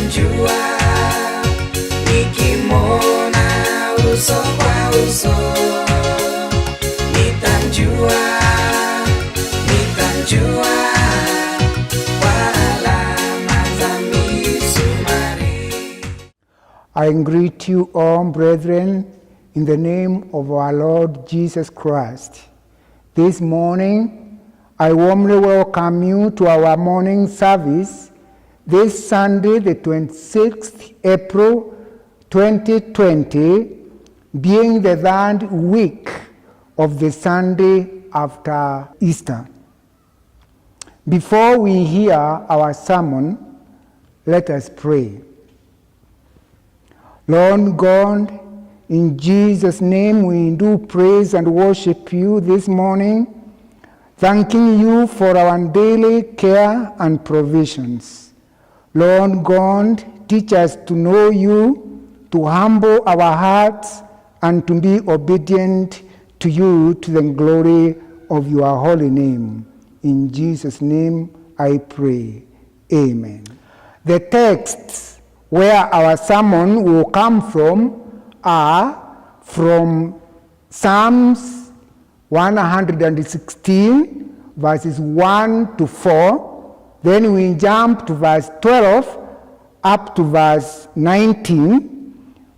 nitamjua, nikimwona uso kwa uso. Nitamjua kwa alama za misumari. I greet you all, brethren, in the name of our Lord Jesus Christ. This morning, I warmly welcome you to our morning service this Sunday, the 26th April 2020, being the third week of the Sunday after Easter. Before we hear our sermon, let us pray. Lord God, in Jesus' name we do praise and worship you this morning, thanking you for our daily care and provisions. Lord God, teach us to know you, to humble our hearts, and to be obedient to you to the glory of your holy name. In Jesus' name I pray. Amen. The texts where our sermon will come from are from Psalms 116, verses 1 to 4. Then we jump to verse 12 up to verse 19.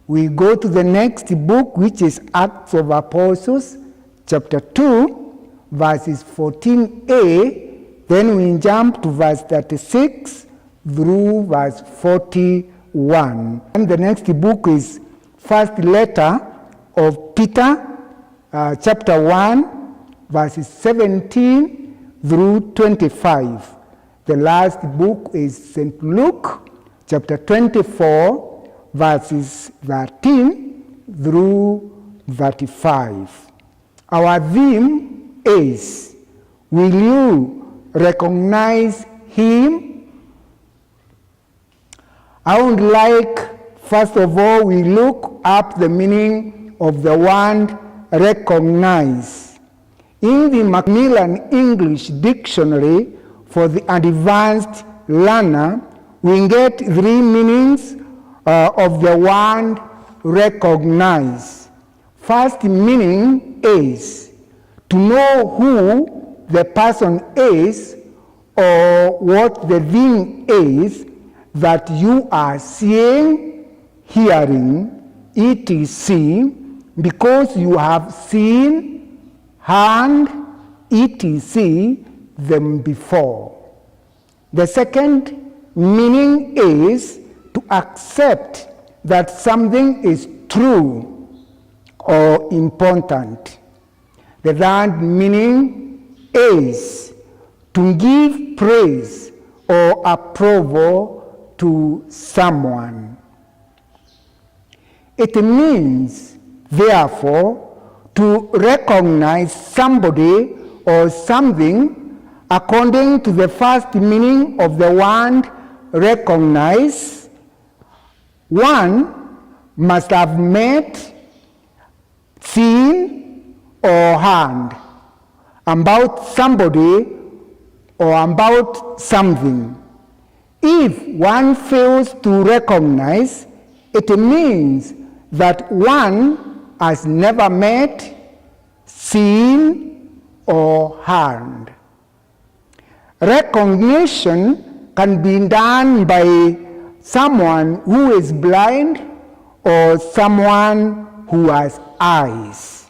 We go to the next book, which is Acts of Apostles, chapter 2, verses 14a. Then we jump to verse 36 through verse 41. And the next book is First Letter of Peter, chapter 1, verses 17 through 25. The last book is St. Luke, chapter 24, verses 13 through 35. Our theme is, will you recognize him? I would like, first of all, we look up the meaning of the word recognize. In the Macmillan English Dictionary for the advanced learner, we get three meanings of the word recognize. First meaning is to know who the person is or what the thing is that you are seeing, hearing, etc., because you have seen, heard, etc., them before. The second meaning is to accept that something is true or important. The third meaning is to give praise or approval to someone. It means, therefore, to recognize somebody or something according to the first meaning of the word recognize. One must have met, seen, or heard about somebody or about something. If one fails to recognize, it means that one has never met, seen, or heard. Recognition can be done by someone who is blind or someone who has eyes.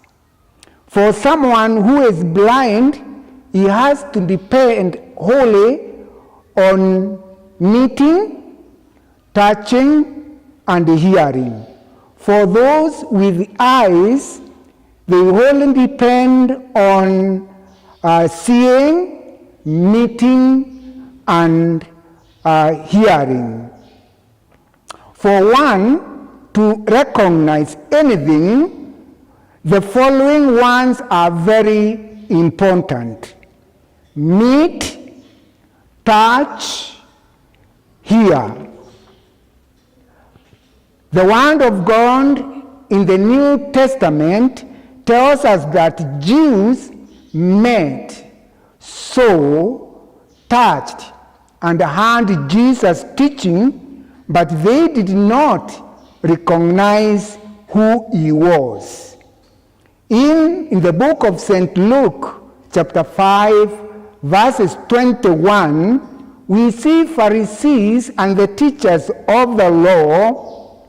For someone who is blind, he has to depend wholly on meeting, touching, and hearing. For those with eyes, they wholly depend on seeing, meeting, and hearing. For one to recognize anything, the following ones are very important: meet, touch, hear. The Word of God in the New Testament tells us that Jews met, saw, touched, and heard Jesus teaching but they did not recognize who he was. In the book of St. Luke, chapter 5, verses 21, we see Pharisees and the teachers of the law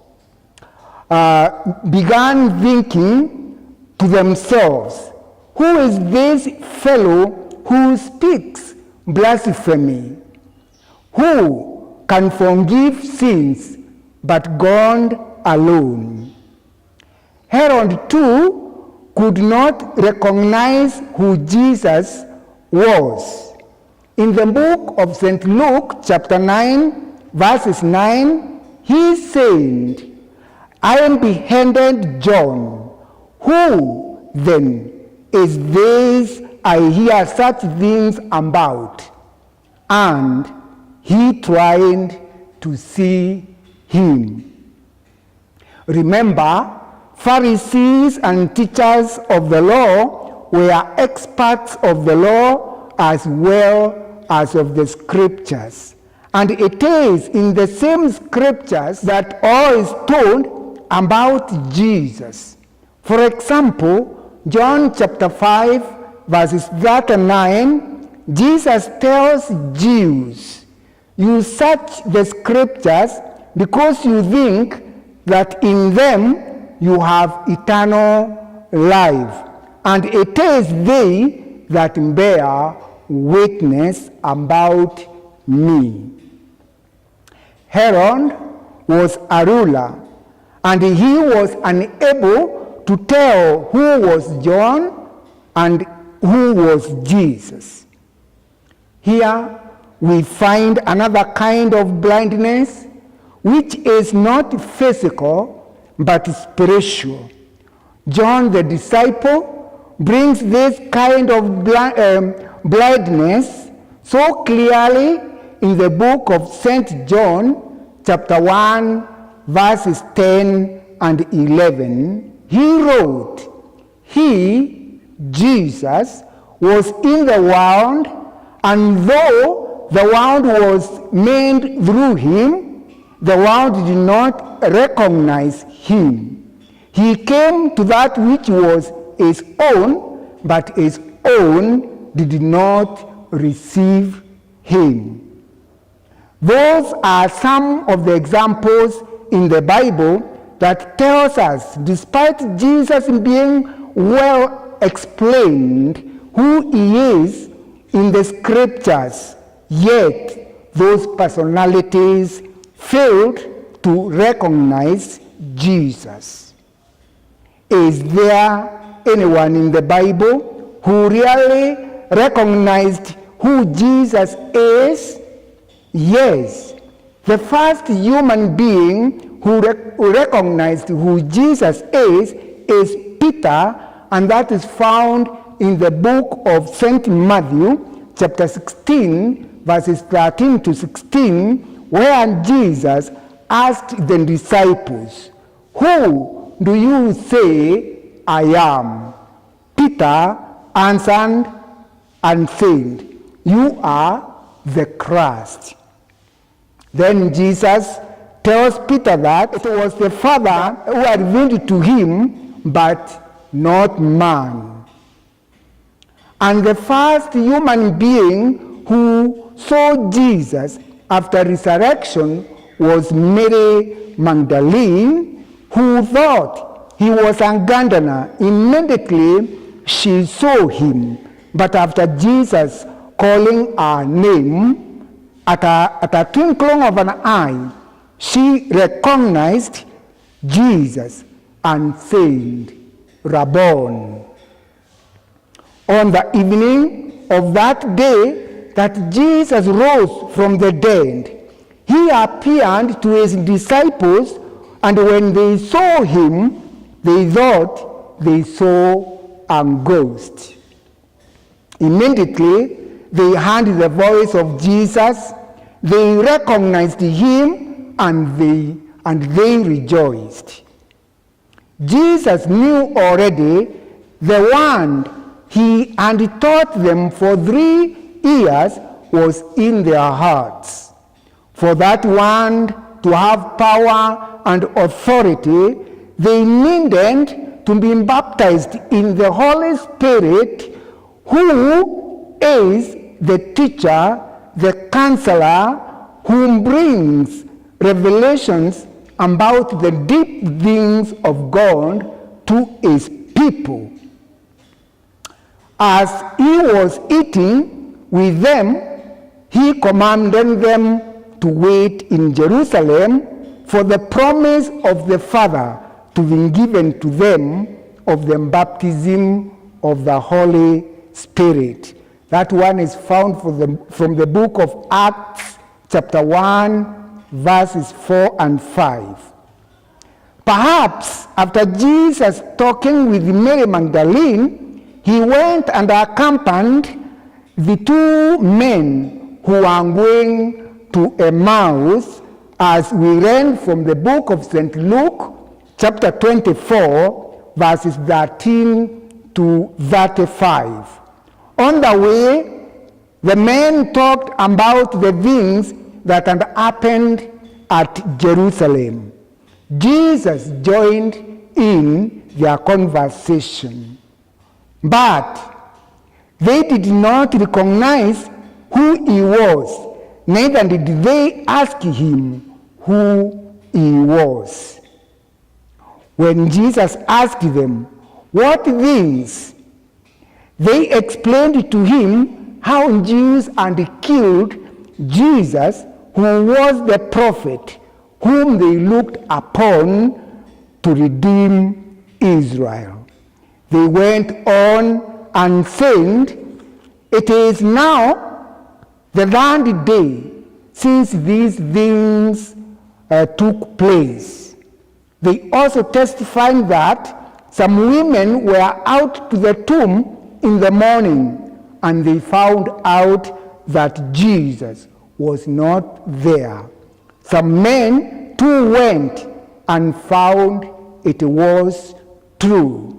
began thinking to themselves, who is this fellow who speaks blasphemy? Who can forgive sins but God alone? Herod too could not recognize who Jesus was. In the book of St. Luke, chapter 9, verses 9, he said, I am beheaded John. Who then is this I hear such things about? And he tried to see him. Remember, Pharisees and teachers of the law were experts of the law as well as of the scriptures. And it is in the same scriptures that all is told about Jesus. For example, John chapter 5, verses 39, Jesus tells Jews, you search the scriptures because you think that in them you have eternal life, and it is they that bear witness about me. Herod was a ruler, and he was unable to tell who was John and who was Jesus. Here we find another kind of blindness, which is not physical but spiritual. John the disciple brings this kind of blindness so clearly in the book of St. John, chapter 1, verses 10 and 11. He wrote, he, Jesus, was in the world, and though the world was made through him, the world did not recognize him. He came to that which was his own, but his own did not receive him. Those are some of the examples in the Bible that tells us, despite Jesus being well explained who he is in the scriptures, yet those personalities failed to recognize Jesus. Is there anyone in the Bible who really recognized who Jesus is? Yes. The first human being who recognized who Jesus is Peter, and that is found in the book of St. Matthew, chapter 16, verses 13 to 16, where Jesus asked the disciples, who do you say I am? Peter answered and said, you are the Christ. Then Jesus tells Peter that it was the Father who had revealed to him, but not man. And the first human being who saw Jesus after resurrection was Mary Magdalene, who thought he was a gardener. Immediately she saw him, but after Jesus calling her name, at a twinkling of an eye, she recognized Jesus and said, Rabboni. On the evening of that day that Jesus rose from the dead, he appeared to his disciples, and when they saw him, they thought they saw a ghost. Immediately, they heard the voice of Jesus, they recognized him, and they rejoiced. Jesus knew already the word he had taught them for 3 years was in their hearts. For that word to have power and authority, they needed to be baptized in the Holy Spirit, who is the teacher, the counselor, who brings revelations about the deep things of God to his people. As he was eating with them, he commanded them to wait in Jerusalem for the promise of the Father to be given to them of the baptism of the Holy Spirit. That one is found from the book of Acts, chapter 1, verses 4 and 5. Perhaps after Jesus talking with Mary Magdalene, he went and accompanied the two men who are going to Emmaus, as we read from the book of St. Luke, chapter 24, verses 13 to 35. On the way, the men talked about the things that had happened at Jerusalem. Jesus joined in their conversation, but they did not recognize who he was, neither did they ask him who he was. When Jesus asked them, "What things?" they explained to him how Jews had killed Jesus, who was the prophet whom they looked upon to redeem Israel. They went on and said, "It is now the third day since these things took place." They also testified that some women were out to the tomb in the morning, and they found out that Jesus was not there. Some men too went and found it was true.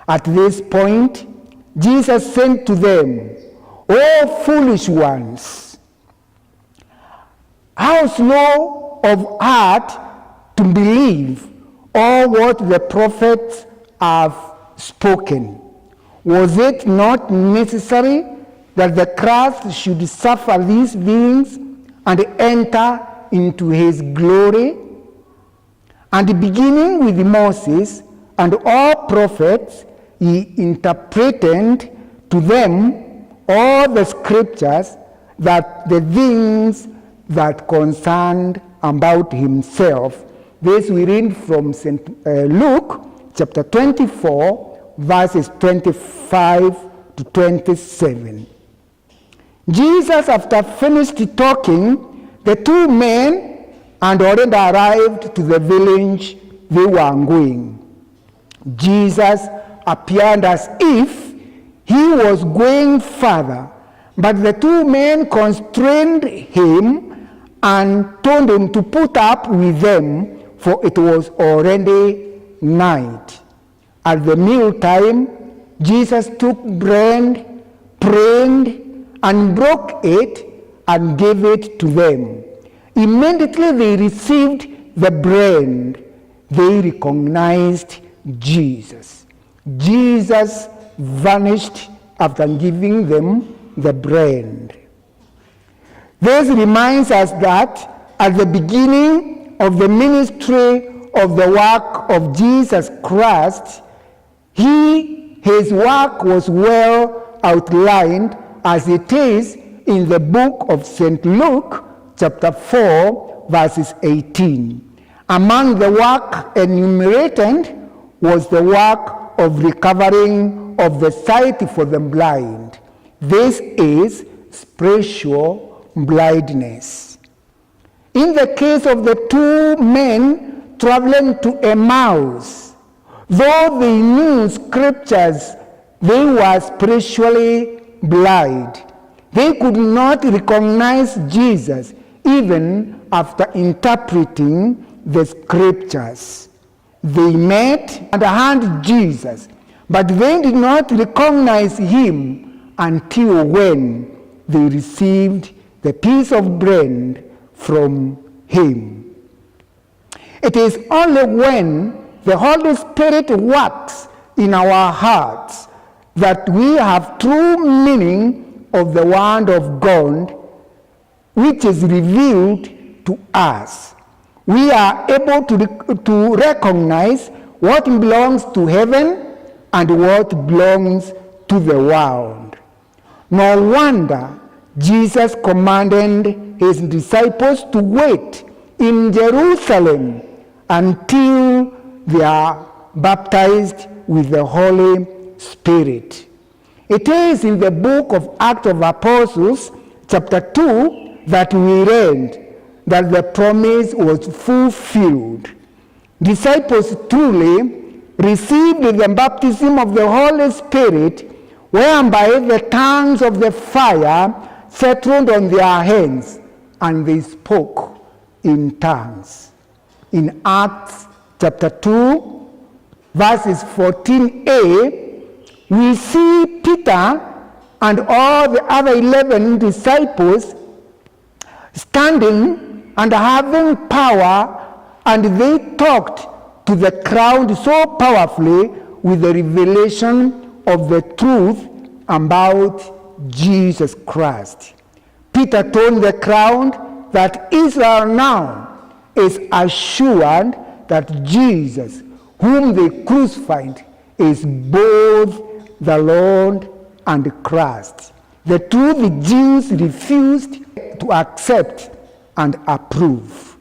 At this point, Jesus said to them, "O foolish ones, how slow of heart to believe all what the prophets have spoken. Was it not necessary that the Christ should suffer these things and enter into his glory?" And beginning with Moses and all prophets, he interpreted to them all the scriptures, that the things that concerned about himself. This we read from St. Luke chapter 24, verses 25 to 27. Jesus, after finished talking, the two men had already arrived to the village they were going. Jesus appeared as if he was going further, but the two men constrained him and told him to put up with them, for it was already night. At the mealtime, Jesus took bread, prayed, and broke it and gave it to them. Immediately they received the bread. They recognized Jesus. Jesus vanished after giving them the bread. This reminds us that at the beginning of the ministry of the work of Jesus Christ, his work was well outlined, as it is in the book of St. Luke, chapter 4, verses 18. Among the work enumerated was the work of recovering of the sight for the blind. This is spiritual blindness. In the case of the two men traveling to Emmaus, though they knew scriptures, they were spiritually blind. They could not recognize Jesus even after interpreting the scriptures. They met and heard Jesus, but they did not recognize him until when they received the piece of bread from him. It is only when the Holy Spirit works in our hearts that we have true meaning of the Word of God, which is revealed to us. We are able to recognize what belongs to heaven and what belongs to the world. No wonder Jesus commanded his disciples to wait in Jerusalem until they are baptized with the Holy Spirit. It is in the book of Acts of Apostles, chapter 2, that we read that the promise was fulfilled. Disciples truly received the baptism of the Holy Spirit, whereby the tongues of the fire settled on their hands, and they spoke in tongues. In Acts chapter 2, verses 14a, we see Peter and all the other 11 disciples standing and having power, and they talked to the crowd so powerfully with the revelation of the truth about Jesus Christ. Peter told the crowd that Israel now is assured that Jesus, whom they crucified, is both the Lord and Christ. The truth the Jews refused to accept and approve.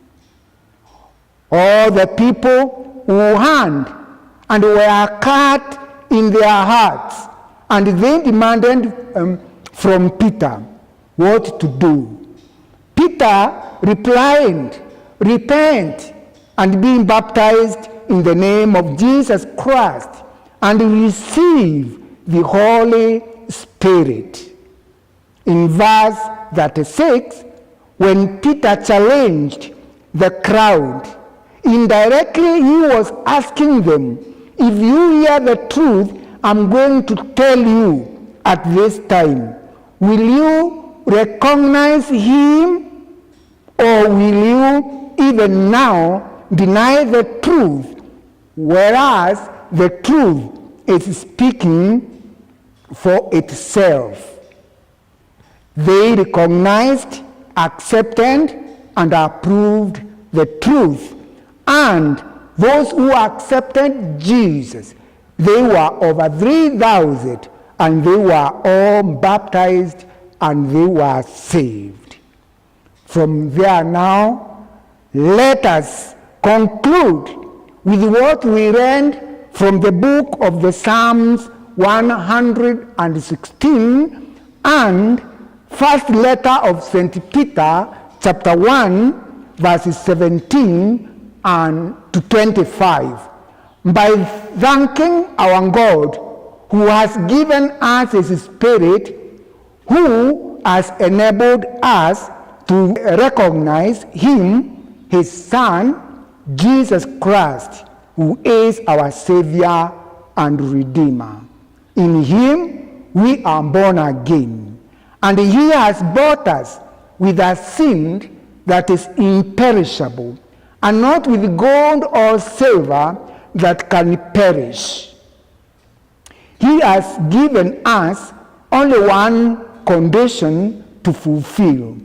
All the people who heard and were cut in their hearts, and they demanded from Peter what to do. Peter replied, "Repent and be baptized in the name of Jesus Christ and receive the Holy Spirit." In verse 36, when Peter challenged the crowd, indirectly he was asking them, if you hear the truth I'm going to tell you at this time, will you recognize him, or will you even now deny the truth, whereas the truth is speaking for itself? They recognized, accepted, and approved the truth. And those who accepted Jesus, they were over 3,000, and they were all baptized and they were saved. From there now, let us conclude with what we read from the book of the Psalms 116 and first letter of St. Peter, chapter 1, verses 17 and to 25. By thanking our God, who has given us his Spirit, who has enabled us to recognize him, his Son, Jesus Christ, who is our Savior and Redeemer. In him we are born again, and he has bought us with a seed that is imperishable, and not with gold or silver that can perish. He has given us only one condition to fulfill: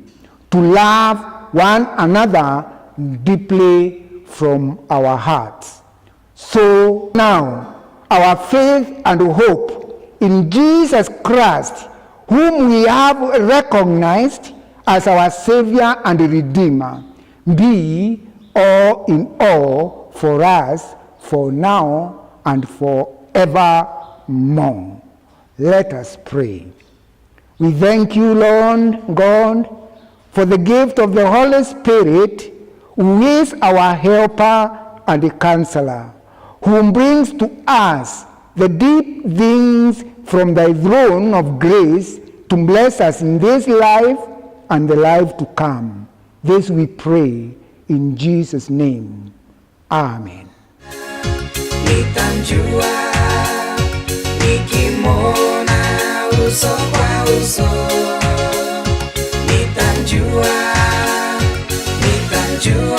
to love one another deeply from our hearts. So now, our faith and hope in Jesus Christ, whom we have recognized as our Savior and Redeemer, be all in all for us, for now and forevermore. Let us pray. We thank you, Lord God, for the gift of the Holy Spirit, who is our helper and counselor, who brings to us the deep things from thy throne of grace to bless us in this life and the life to come. This we pray in Jesus' name. Amen. Nitamjua nikimwona uso kwa uso, nitamjua jua